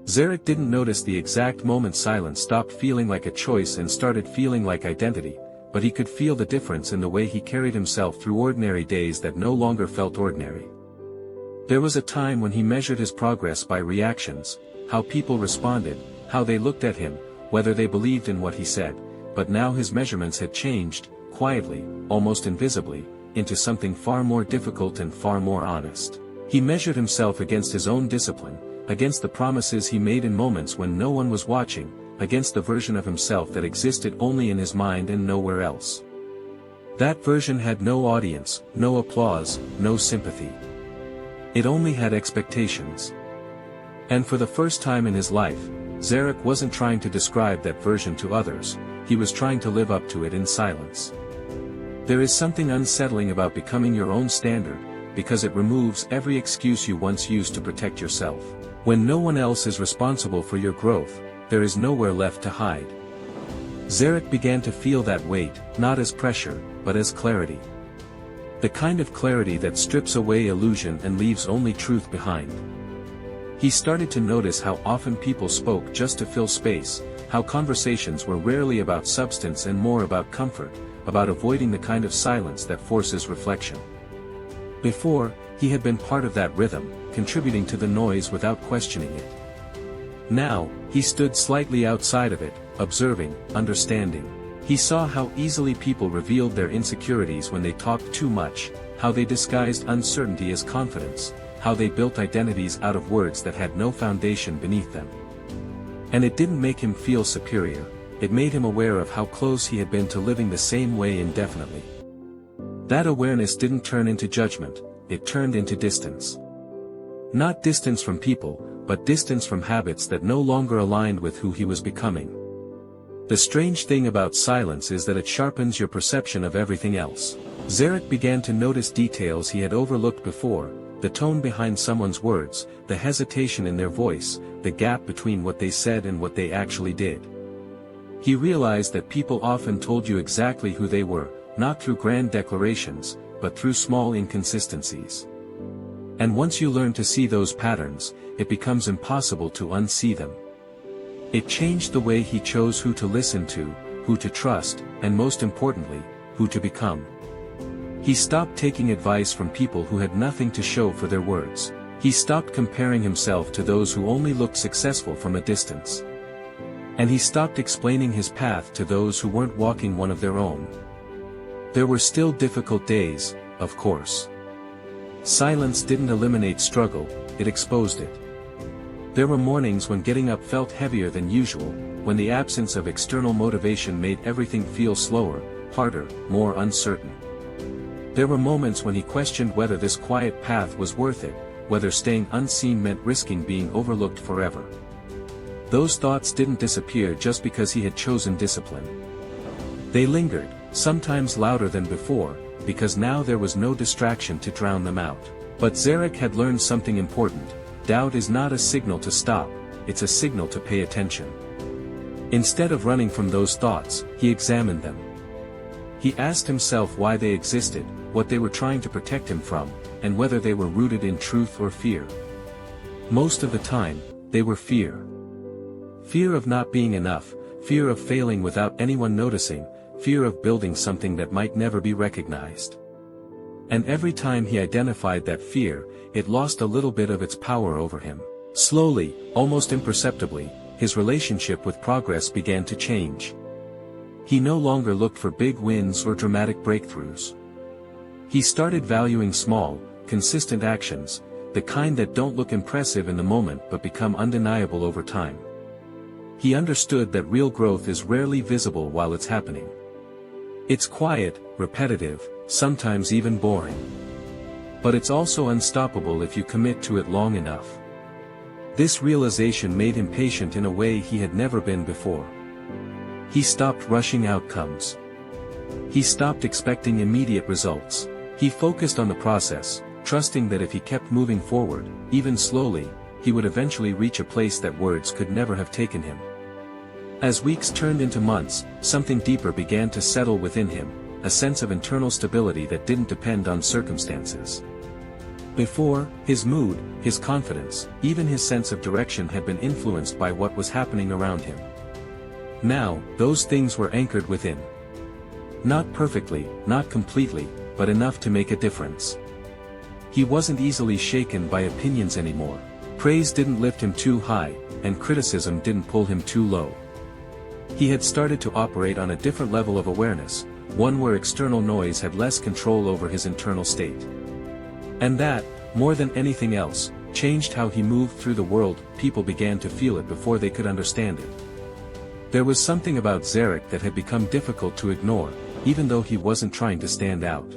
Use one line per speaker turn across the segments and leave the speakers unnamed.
Zarek didn't notice the exact moment silence stopped feeling like a choice and started feeling like identity, but he could feel the difference in the way he carried himself through ordinary days that no longer felt ordinary. There was a time when he measured his progress by reactions, how people responded, how they looked at him, whether they believed in what he said, but now his measurements had changed, quietly, almost invisibly, into something far more difficult and far more honest. He measured himself against his own discipline, against the promises he made in moments when no one was watching, against the version of himself that existed only in his mind and nowhere else. That version had no audience, no applause, no sympathy. It only had expectations. And for the first time in his life, Zarek wasn't trying to describe that version to others, he was trying to live up to it in silence. There is something unsettling about becoming your own standard, because it removes every excuse you once used to protect yourself. When no one else is responsible for your growth, there is nowhere left to hide. Zarek began to feel that weight, not as pressure, but as clarity. The kind of clarity that strips away illusion and leaves only truth behind. He started to notice how often people spoke just to fill space, how conversations were rarely about substance and more about comfort, about avoiding the kind of silence that forces reflection. Before, he had been part of that rhythm, contributing to the noise without questioning it. Now, he stood slightly outside of it, observing, understanding. He saw how easily people revealed their insecurities when they talked too much, how they disguised uncertainty as confidence, how they built identities out of words that had no foundation beneath them. And it didn't make him feel superior, it made him aware of how close he had been to living the same way indefinitely. That awareness didn't turn into judgment, it turned into distance. Not distance from people, but distance from habits that no longer aligned with who he was becoming. The strange thing about silence is that it sharpens your perception of everything else. Zarek began to notice details he had overlooked before, the tone behind someone's words, the hesitation in their voice, the gap between what they said and what they actually did. He realized that people often told you exactly who they were, not through grand declarations, but through small inconsistencies. And once you learn to see those patterns, it becomes impossible to unsee them. It changed the way he chose who to listen to, who to trust, and most importantly, who to become. He stopped taking advice from people who had nothing to show for their words. He stopped comparing himself to those who only looked successful from a distance. And he stopped explaining his path to those who weren't walking one of their own. There were still difficult days, of course. Silence didn't eliminate struggle, it exposed it. There were mornings when getting up felt heavier than usual, when the absence of external motivation made everything feel slower, harder, more uncertain. There were moments when he questioned whether this quiet path was worth it, whether staying unseen meant risking being overlooked forever. Those thoughts didn't disappear just because he had chosen discipline. They lingered, sometimes louder than before, because now there was no distraction to drown them out. But Zarek had learned something important: doubt is not a signal to stop, it's a signal to pay attention. Instead of running from those thoughts, he examined them. He asked himself why they existed, what they were trying to protect him from, and whether they were rooted in truth or fear. Most of the time, they were fear. Fear of not being enough, fear of failing without anyone noticing, fear of building something that might never be recognized. And every time he identified that fear, it lost a little bit of its power over him. Slowly, almost imperceptibly, his relationship with progress began to change. He no longer looked for big wins or dramatic breakthroughs. He started valuing small, consistent actions, the kind that don't look impressive in the moment but become undeniable over time. He understood that real growth is rarely visible while it's happening. It's quiet, repetitive, sometimes even boring. But it's also unstoppable if you commit to it long enough. This realization made him patient in a way he had never been before. He stopped rushing outcomes. He stopped expecting immediate results. He focused on the process, trusting that if he kept moving forward, even slowly, he would eventually reach a place that words could never have taken him. As weeks turned into months, something deeper began to settle within him, a sense of internal stability that didn't depend on circumstances. Before, his mood, his confidence, even his sense of direction had been influenced by what was happening around him. Now, those things were anchored within. Not perfectly, not completely, but enough to make a difference. He wasn't easily shaken by opinions anymore. Praise didn't lift him too high, and criticism didn't pull him too low. He had started to operate on a different level of awareness, one where external noise had less control over his internal state. And that, more than anything else, changed how he moved through the world. People began to feel it before they could understand it. There was something about Zarek that had become difficult to ignore, even though he wasn't trying to stand out.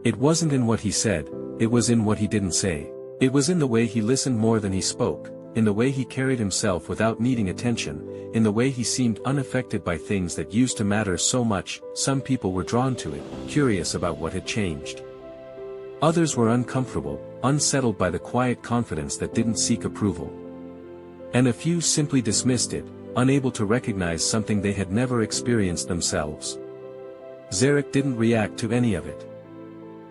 It wasn't in what he said, it was in what he didn't say. It was in the way he listened more than he spoke, in the way he carried himself without needing attention, in the way he seemed unaffected by things that used to matter so much. Some people were drawn to it, curious about what had changed. Others were uncomfortable, unsettled by the quiet confidence that didn't seek approval. And a few simply dismissed it, unable to recognize something they had never experienced themselves. Zarek didn't react to any of it.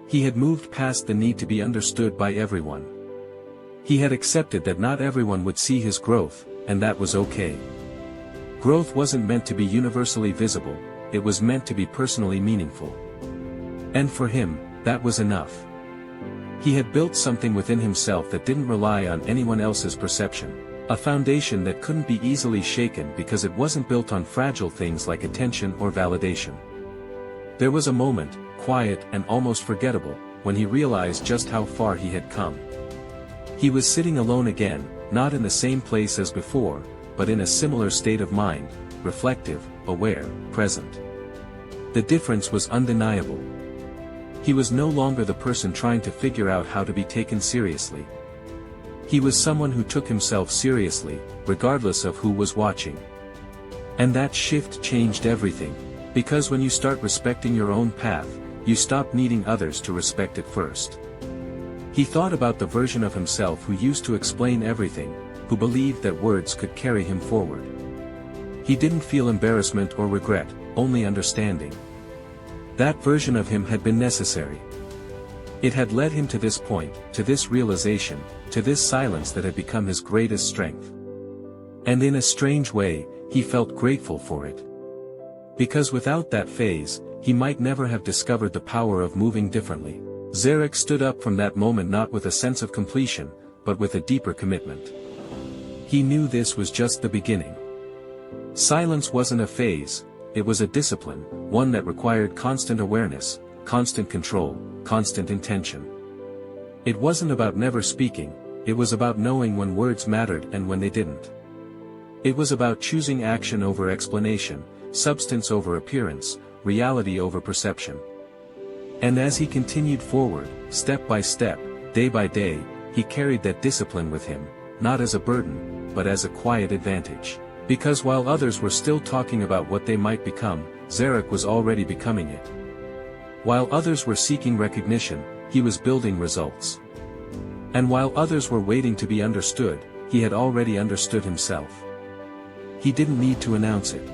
He had moved past the need to be understood by everyone. He had accepted that not everyone would see his growth, and that was okay. Growth wasn't meant to be universally visible, it was meant to be personally meaningful. And for him, that was enough. He had built something within himself that didn't rely on anyone else's perception, a foundation that couldn't be easily shaken because it wasn't built on fragile things like attention or validation. There was a moment, quiet and almost forgettable, when he realized just how far he had come. He was sitting alone again, not in the same place as before, but in a similar state of mind, reflective, aware, present. The difference was undeniable. He was no longer the person trying to figure out how to be taken seriously. He was someone who took himself seriously, regardless of who was watching. And that shift changed everything, because when you start respecting your own path, you stop needing others to respect it first. He thought about the version of himself who used to explain everything, who believed that words could carry him forward. He didn't feel embarrassment or regret, only understanding. That version of him had been necessary. It had led him to this point, to this realization, to this silence that had become his greatest strength. And in a strange way, he felt grateful for it. Because without that phase, he might never have discovered the power of moving differently. Zarek stood up from that moment not with a sense of completion, but with a deeper commitment. He knew this was just the beginning. Silence wasn't a phase, it was a discipline, one that required constant awareness, constant control, constant intention. It wasn't about never speaking, it was about knowing when words mattered and when they didn't. It was about choosing action over explanation, substance over appearance, reality over perception. And as he continued forward, step by step, day by day, he carried that discipline with him, not as a burden, but as a quiet advantage. Because while others were still talking about what they might become, Zarek was already becoming it. While others were seeking recognition, he was building results. And while others were waiting to be understood, he had already understood himself. He didn't need to announce it.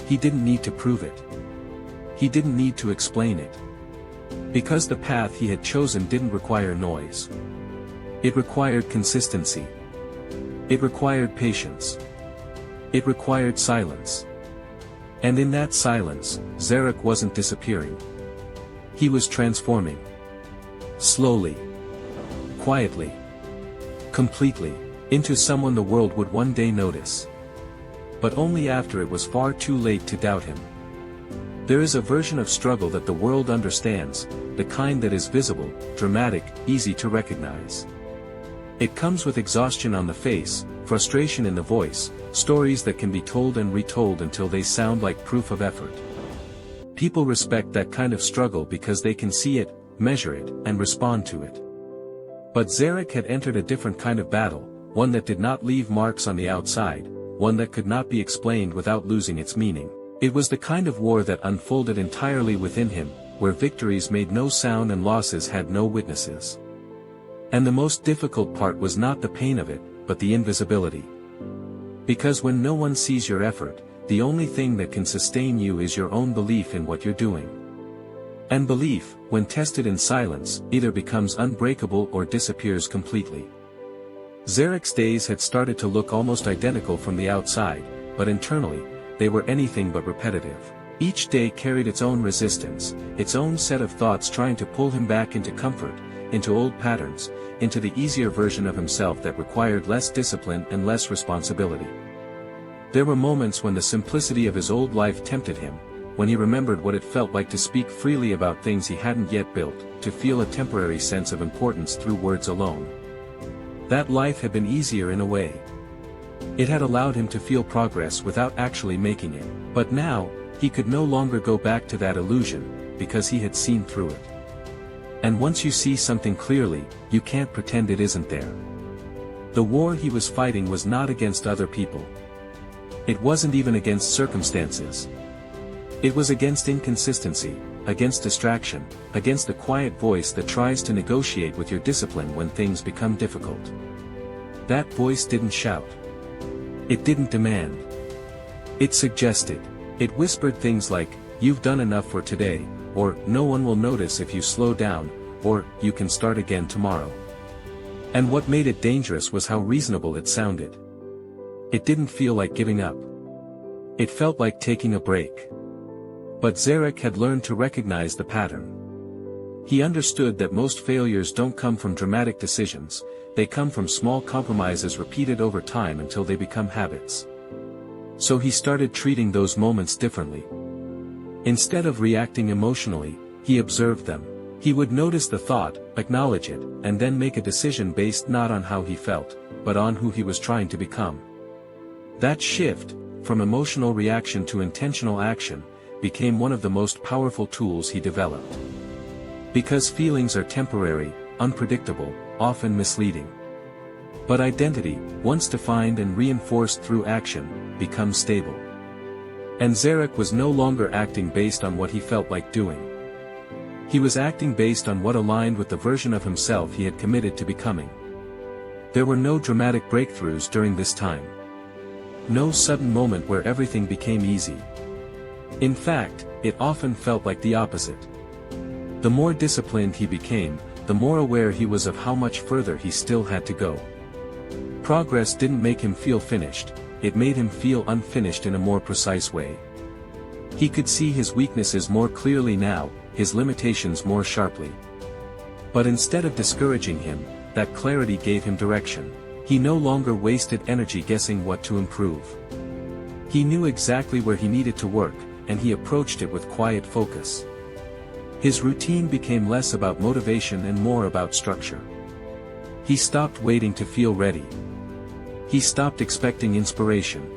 He didn't need to prove it. He didn't need to explain it. Because the path he had chosen didn't require noise. It required consistency. It required patience. It required silence. And in that silence, Zarek wasn't disappearing. He was transforming. Slowly. Quietly. Completely, into someone the world would one day notice. But only after it was far too late to doubt him. There is a version of struggle that the world understands, the kind that is visible, dramatic, easy to recognize. It comes with exhaustion on the face, frustration in the voice, stories that can be told and retold until they sound like proof of effort. People respect that kind of struggle because they can see it, measure it, and respond to it. But Zarek had entered a different kind of battle, one that did not leave marks on the outside, one that could not be explained without losing its meaning. It was the kind of war that unfolded entirely within him, where victories made no sound and losses had no witnesses. And the most difficult part was not the pain of it, but the invisibility. Because when no one sees your effort, the only thing that can sustain you is your own belief in what you're doing. And belief, when tested in silence, either becomes unbreakable or disappears completely. Zarek's days had started to look almost identical from the outside, but internally, they were anything but repetitive. Each day carried its own resistance, its own set of thoughts trying to pull him back into comfort, into old patterns, into the easier version of himself that required less discipline and less responsibility. There were moments when the simplicity of his old life tempted him, when he remembered what it felt like to speak freely about things he hadn't yet built, to feel a temporary sense of importance through words alone. That life had been easier in a way. It had allowed him to feel progress without actually making it. But now, he could no longer go back to that illusion, because he had seen through it. And once you see something clearly, you can't pretend it isn't there. The war he was fighting was not against other people. It wasn't even against circumstances. It was against inconsistency, against distraction, against the quiet voice that tries to negotiate with your discipline when things become difficult. That voice didn't shout. It didn't demand. It suggested. It whispered things like, "You've done enough for today," or "No one will notice if you slow down," or "You can start again tomorrow." And what made it dangerous was how reasonable it sounded. It didn't feel like giving up. It felt like taking a break. But Zarek had learned to recognize the pattern. He understood that most failures don't come from dramatic decisions, they come from small compromises repeated over time until they become habits. So he started treating those moments differently. Instead of reacting emotionally, he observed them. He would notice the thought, acknowledge it, and then make a decision based not on how he felt, but on who he was trying to become. That shift, from emotional reaction to intentional action, became one of the most powerful tools he developed. Because feelings are temporary, unpredictable, often misleading. But identity, once defined and reinforced through action, becomes stable. And Zarek was no longer acting based on what he felt like doing. He was acting based on what aligned with the version of himself he had committed to becoming. There were no dramatic breakthroughs during this time. No sudden moment where everything became easy. In fact, it often felt like the opposite. The more disciplined he became, the more aware he was of how much further he still had to go. Progress didn't make him feel finished, it made him feel unfinished in a more precise way. He could see his weaknesses more clearly now, his limitations more sharply. But instead of discouraging him, that clarity gave him direction. He no longer wasted energy guessing what to improve. He knew exactly where he needed to work, and he approached it with quiet focus. His routine became less about motivation and more about structure. He stopped waiting to feel ready. He stopped expecting inspiration.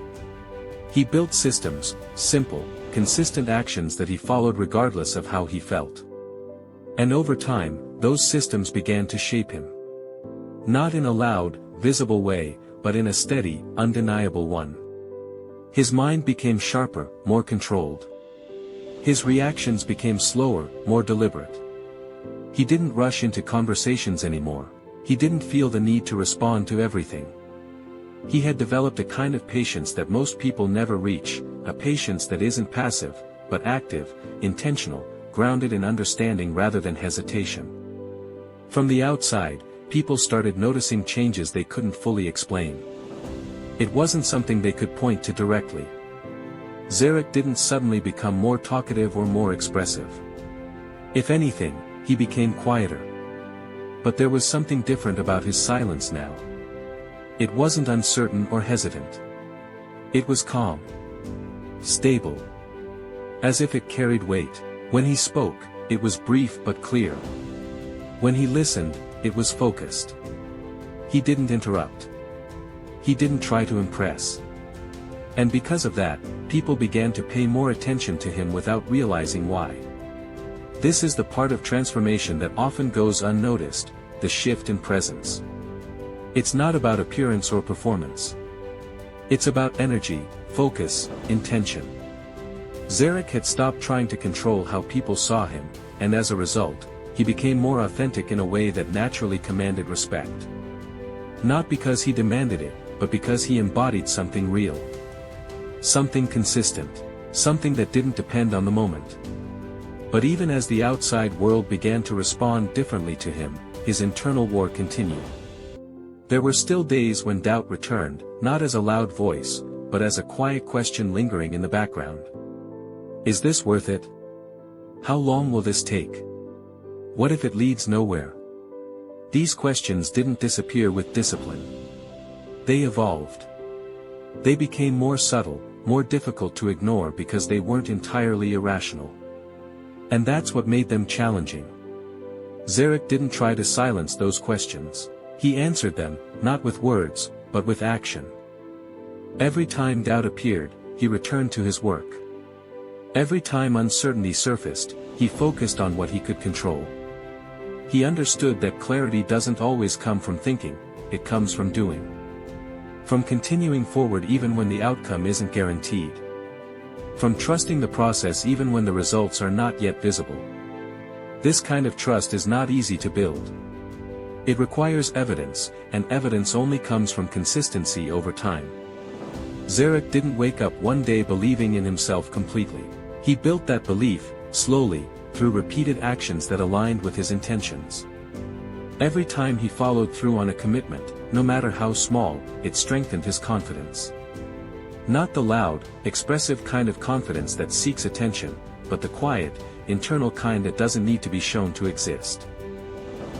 He built systems, simple, consistent actions that he followed regardless of how he felt. And over time, those systems began to shape him. Not in a loud, visible way, but in a steady, undeniable one. His mind became sharper, more controlled. His reactions became slower, more deliberate. He didn't rush into conversations anymore. He didn't feel the need to respond to everything. He had developed a kind of patience that most people never reach, a patience that isn't passive, but active, intentional, grounded in understanding rather than hesitation. From the outside, people started noticing changes they couldn't fully explain. It wasn't something they could point to directly. Zarek didn't suddenly become more talkative or more expressive. If anything, he became quieter. But there was something different about his silence now. It wasn't uncertain or hesitant. It was calm. Stable. As if it carried weight. When he spoke, it was brief but clear. When he listened, it was focused. He didn't interrupt. He didn't try to impress. And because of that, people began to pay more attention to him without realizing why. This is the part of transformation that often goes unnoticed, the shift in presence. It's not about appearance or performance. It's about energy, focus, intention. Zarek had stopped trying to control how people saw him, and as a result, he became more authentic in a way that naturally commanded respect. Not because he demanded it, but because he embodied something real. Something consistent. Something that didn't depend on the moment. But even as the outside world began to respond differently to him, his internal war continued. There were still days when doubt returned, not as a loud voice, but as a quiet question lingering in the background. Is this worth it? How long will this take? What if it leads nowhere? These questions didn't disappear with discipline. They evolved. They became more subtle, more difficult to ignore because they weren't entirely irrational. And that's what made them challenging. Zarek didn't try to silence those questions. He answered them, not with words, but with action. Every time doubt appeared, he returned to his work. Every time uncertainty surfaced, he focused on what he could control. He understood that clarity doesn't always come from thinking, it comes from doing. From continuing forward even when the outcome isn't guaranteed. From trusting the process even when the results are not yet visible. This kind of trust is not easy to build. It requires evidence, and evidence only comes from consistency over time. Zarek didn't wake up one day believing in himself completely. He built that belief, slowly, through repeated actions that aligned with his intentions. Every time he followed through on a commitment, no matter how small, it strengthened his confidence. Not the loud, expressive kind of confidence that seeks attention, but the quiet, internal kind that doesn't need to be shown to exist.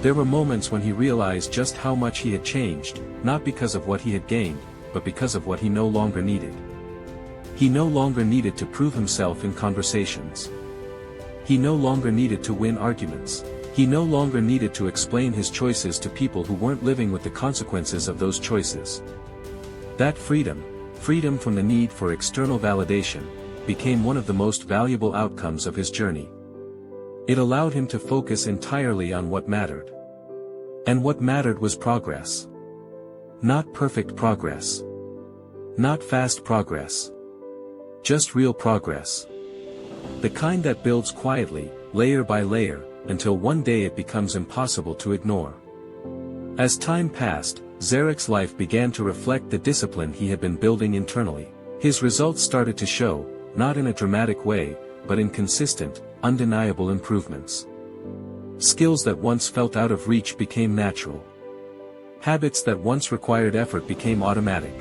There were moments when he realized just how much he had changed, not because of what he had gained, but because of what he no longer needed. He no longer needed to prove himself in conversations. He no longer needed to win arguments. He no longer needed to explain his choices to people who weren't living with the consequences of those choices. That freedom from the need for external validation, became one of the most valuable outcomes of his journey. It allowed him to focus entirely on what mattered. And what mattered was progress. Not perfect progress. Not fast progress. Just real progress. The kind that builds quietly, layer by layer, until one day it becomes impossible to ignore. As time passed, Zarek's life began to reflect the discipline he had been building internally. His results started to show, not in a dramatic way, but in consistent, undeniable improvements. Skills that once felt out of reach became natural. Habits that once required effort became automatic.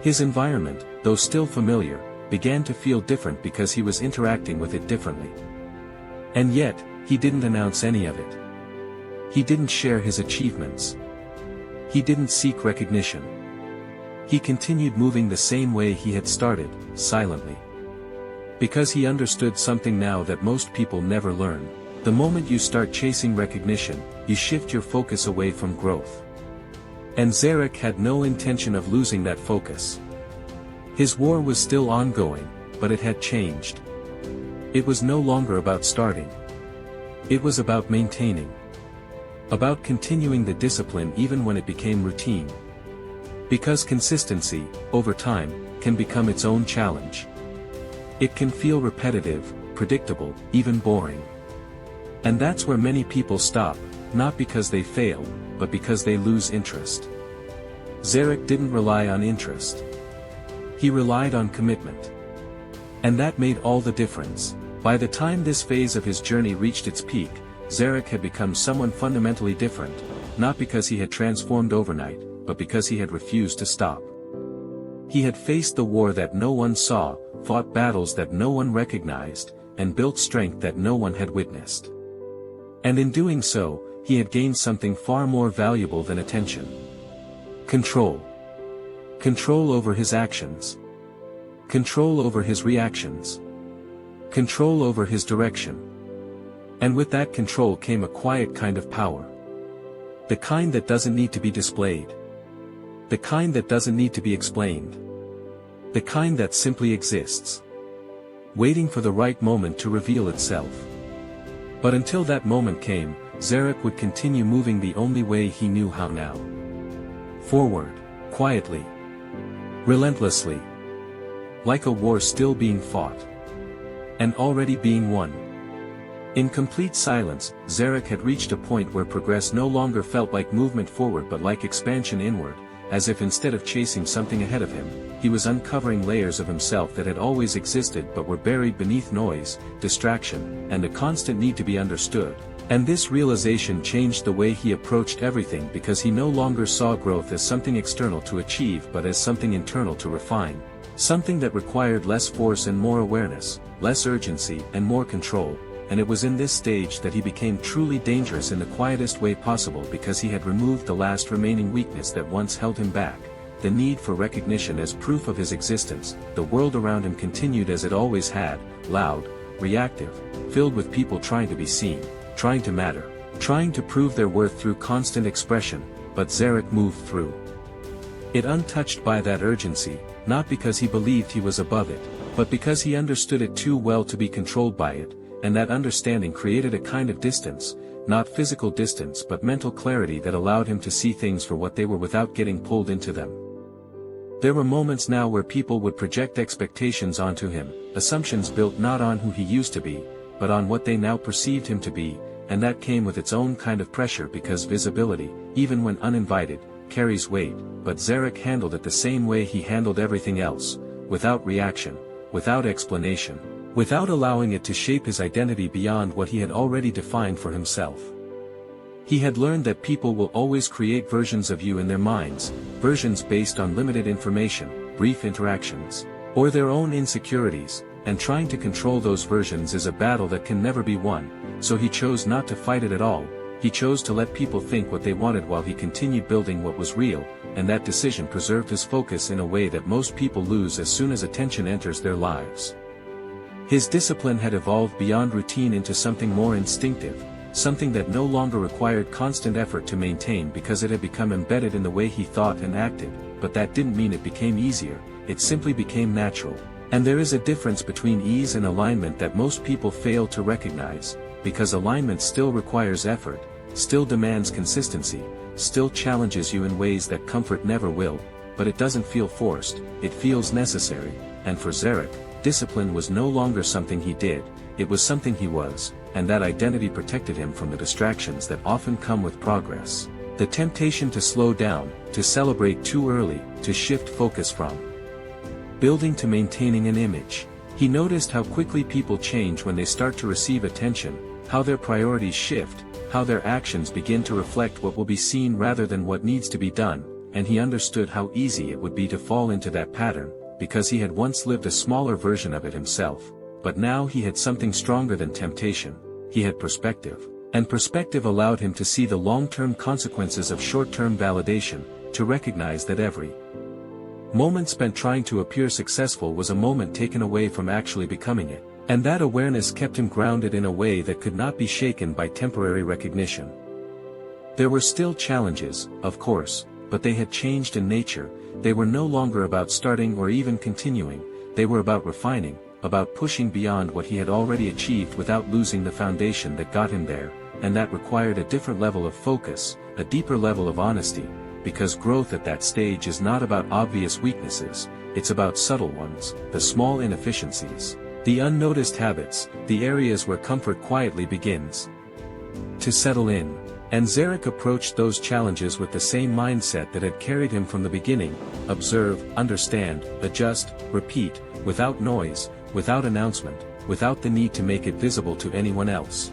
His environment, though still familiar, began to feel different because he was interacting with it differently. And yet, he didn't announce any of it. He didn't share his achievements. He didn't seek recognition. He continued moving the same way he had started, silently. Because he understood something now that most people never learn. The moment you start chasing recognition, you shift your focus away from growth. And Zarek had no intention of losing that focus. His war was still ongoing, but it had changed. It was no longer about starting. It was about maintaining. About continuing the discipline even when it became routine. Because consistency, over time, can become its own challenge. It can feel repetitive, predictable, even boring. And that's where many people stop, not because they fail, but because they lose interest. Zarek didn't rely on interest. He relied on commitment. And that made all the difference. By the time this phase of his journey reached its peak, Zarek had become someone fundamentally different, not because he had transformed overnight, but because he had refused to stop. He had faced the war that no one saw, fought battles that no one recognized, and built strength that no one had witnessed. And in doing so, he had gained something far more valuable than attention. Control. Control over his actions. Control over his reactions. Control over his direction. And with that control came a quiet kind of power. The kind that doesn't need to be displayed. The kind that doesn't need to be explained. The kind that simply exists. Waiting for the right moment to reveal itself. But until that moment came, Zarek would continue moving the only way he knew how now. Forward, quietly. Relentlessly. Like a war still being fought. And already being won. In complete silence, Zarek had reached a point where progress no longer felt like movement forward but like expansion inward, as if instead of chasing something ahead of him, he was uncovering layers of himself that had always existed but were buried beneath noise, distraction, and a constant need to be understood. And this realization changed the way he approached everything because he no longer saw growth as something external to achieve but as something internal to refine. Something that required less force and more awareness, less urgency and more control. And it was in this stage that he became truly dangerous in the quietest way possible because he had removed the last remaining weakness that once held him back. The need for recognition as proof of his existence. The world around him continued as it always had, loud, reactive, filled with people trying to be seen, trying to matter, trying to prove their worth through constant expression, but Zarek moved through it untouched by that urgency, not because he believed he was above it, but because he understood it too well to be controlled by it, and that understanding created a kind of distance, not physical distance but mental clarity that allowed him to see things for what they were without getting pulled into them. There were moments now where people would project expectations onto him, assumptions built not on who he used to be, but on what they now perceived him to be, and that came with its own kind of pressure because visibility, even when uninvited, carries weight, but Zarek handled it the same way he handled everything else, without reaction, without explanation, without allowing it to shape his identity beyond what he had already defined for himself. He had learned that people will always create versions of you in their minds, versions based on limited information, brief interactions, or their own insecurities, and trying to control those versions is a battle that can never be won, so he chose not to fight it at all. He chose to let people think what they wanted while he continued building what was real, and that decision preserved his focus in a way that most people lose as soon as attention enters their lives. His discipline had evolved beyond routine into something more instinctive, something that no longer required constant effort to maintain because it had become embedded in the way he thought and acted, but that didn't mean it became easier, it simply became natural. And there is a difference between ease and alignment that most people fail to recognize, because alignment still requires effort, still demands consistency, still challenges you in ways that comfort never will, but it doesn't feel forced, it feels necessary, and for Zarek, discipline was no longer something he did, it was something he was, and that identity protected him from the distractions that often come with progress. The temptation to slow down, to celebrate too early, to shift focus from building to maintaining an image. He noticed how quickly people change when they start to receive attention, how their priorities shift, how their actions begin to reflect what will be seen rather than what needs to be done, and he understood how easy it would be to fall into that pattern, because he had once lived a smaller version of it himself, but now he had something stronger than temptation, he had perspective, and perspective allowed him to see the long-term consequences of short-term validation, to recognize that every moment spent trying to appear successful was a moment taken away from actually becoming it, and that awareness kept him grounded in a way that could not be shaken by temporary recognition. There were still challenges, of course, but they had changed in nature. They were no longer about starting or even continuing, they were about refining, about pushing beyond what he had already achieved without losing the foundation that got him there, and that required a different level of focus, a deeper level of honesty, because growth at that stage is not about obvious weaknesses, it's about subtle ones, the small inefficiencies, the unnoticed habits, the areas where comfort quietly begins to settle in. And Zarek approached those challenges with the same mindset that had carried him from the beginning: observe, understand, adjust, repeat, without noise, without announcement, without the need to make it visible to anyone else.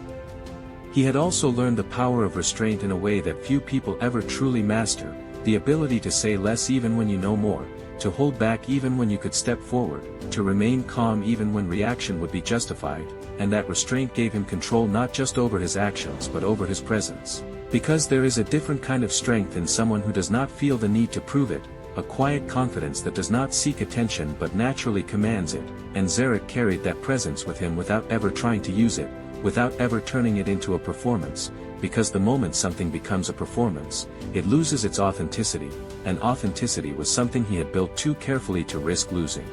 He had also learned the power of restraint in a way that few people ever truly master, the ability to say less even when you know more, to hold back even when you could step forward, to remain calm even when reaction would be justified, and that restraint gave him control not just over his actions but over his presence. Because there is a different kind of strength in someone who does not feel the need to prove it, a quiet confidence that does not seek attention but naturally commands it, and Zarek carried that presence with him without ever trying to use it, without ever turning it into a performance, because the moment something becomes a performance, it loses its authenticity, and authenticity was something he had built too carefully to risk losing.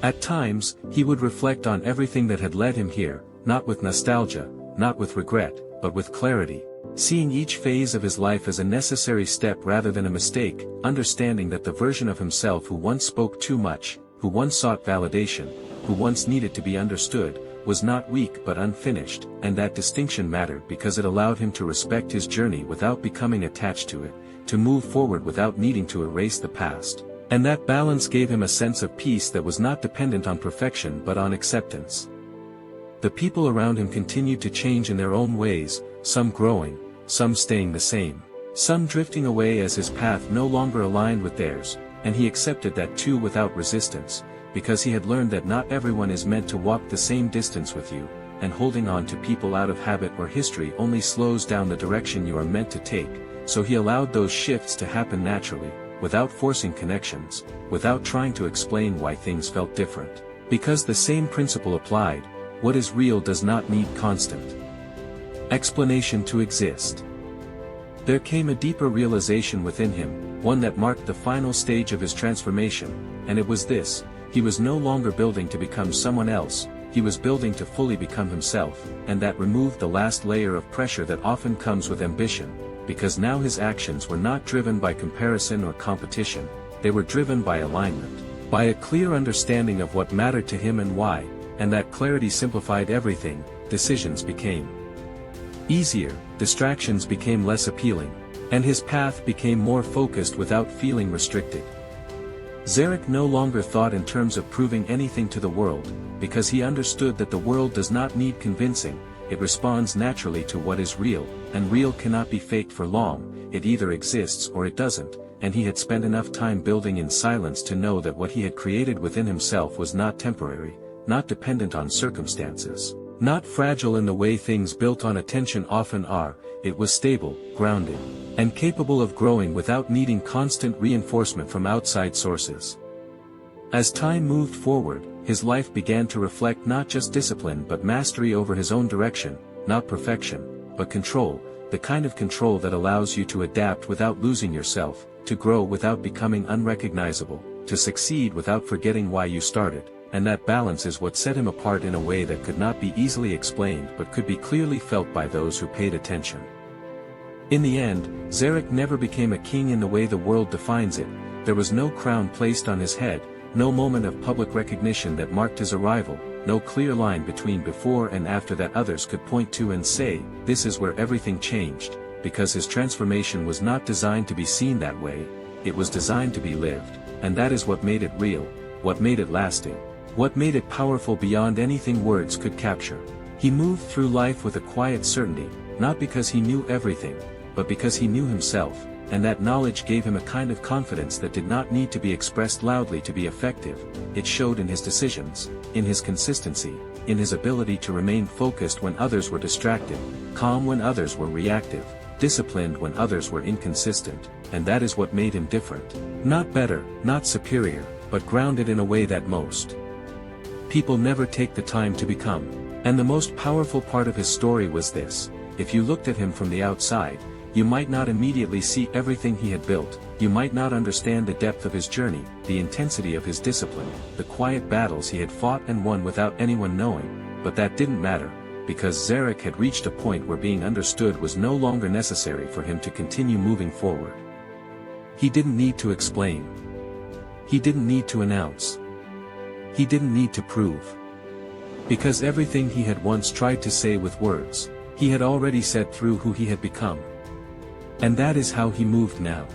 At times, he would reflect on everything that had led him here, not with nostalgia, not with regret, but with clarity, seeing each phase of his life as a necessary step rather than a mistake, understanding that the version of himself who once spoke too much, who once sought validation, who once needed to be understood, was not weak but unfinished, and that distinction mattered because it allowed him to respect his journey without becoming attached to it, to move forward without needing to erase the past. And that balance gave him a sense of peace that was not dependent on perfection but on acceptance. The people around him continued to change in their own ways, some growing, some staying the same, some drifting away as his path no longer aligned with theirs, and he accepted that too without resistance, because he had learned that not everyone is meant to walk the same distance with you, and holding on to people out of habit or history only slows down the direction you are meant to take, so he allowed those shifts to happen naturally, without forcing connections, without trying to explain why things felt different. Because the same principle applied, what is real does not need constant explanation to exist. There came a deeper realization within him, one that marked the final stage of his transformation, and it was this: he was no longer building to become someone else, he was building to fully become himself, and that removed the last layer of pressure that often comes with ambition, because now his actions were not driven by comparison or competition, they were driven by alignment, by a clear understanding of what mattered to him and why, and that clarity simplified everything. Decisions became easier, distractions became less appealing, and his path became more focused without feeling restricted. Zarek no longer thought in terms of proving anything to the world, because he understood that the world does not need convincing, it responds naturally to what is real, and real cannot be faked for long, it either exists or it doesn't, and he had spent enough time building in silence to know that what he had created within himself was not temporary, not dependent on circumstances, not fragile in the way things built on attention often are, it was stable, grounded, and capable of growing without needing constant reinforcement from outside sources. As time moved forward, his life began to reflect not just discipline but mastery over his own direction, not perfection, but control, the kind of control that allows you to adapt without losing yourself, to grow without becoming unrecognizable, to succeed without forgetting why you started. And that balance is what set him apart in a way that could not be easily explained but could be clearly felt by those who paid attention. In the end, Zarek never became a king in the way the world defines it. There was no crown placed on his head, no moment of public recognition that marked his arrival, no clear line between before and after that others could point to and say, this is where everything changed, because his transformation was not designed to be seen that way, it was designed to be lived, and that is what made it real, what made it lasting, what made it powerful beyond anything words could capture. He moved through life with a quiet certainty, not because he knew everything, but because he knew himself, and that knowledge gave him a kind of confidence that did not need to be expressed loudly to be effective. It showed in his decisions, in his consistency, in his ability to remain focused when others were distracted, calm when others were reactive, disciplined when others were inconsistent, and that is what made him different. Not better, not superior, but grounded in a way that most people never take the time to become. And the most powerful part of his story was this: if you looked at him from the outside, you might not immediately see everything he had built, you might not understand the depth of his journey, the intensity of his discipline, the quiet battles he had fought and won without anyone knowing, but that didn't matter, because Zarek had reached a point where being understood was no longer necessary for him to continue moving forward. He didn't need to explain. He didn't need to announce. He didn't need to prove. Because everything he had once tried to say with words, he had already said through who he had become. And that is how he moved now.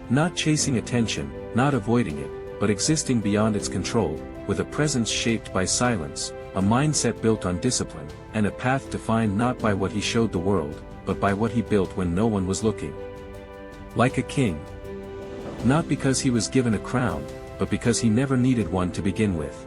Not chasing attention, not avoiding it, but existing beyond its control, with a presence shaped by silence, a mindset built on discipline, and a path defined not by what he showed the world, but by what he built when no one was looking. Like a king. Not because he was given a crown, but because he never needed one to begin with.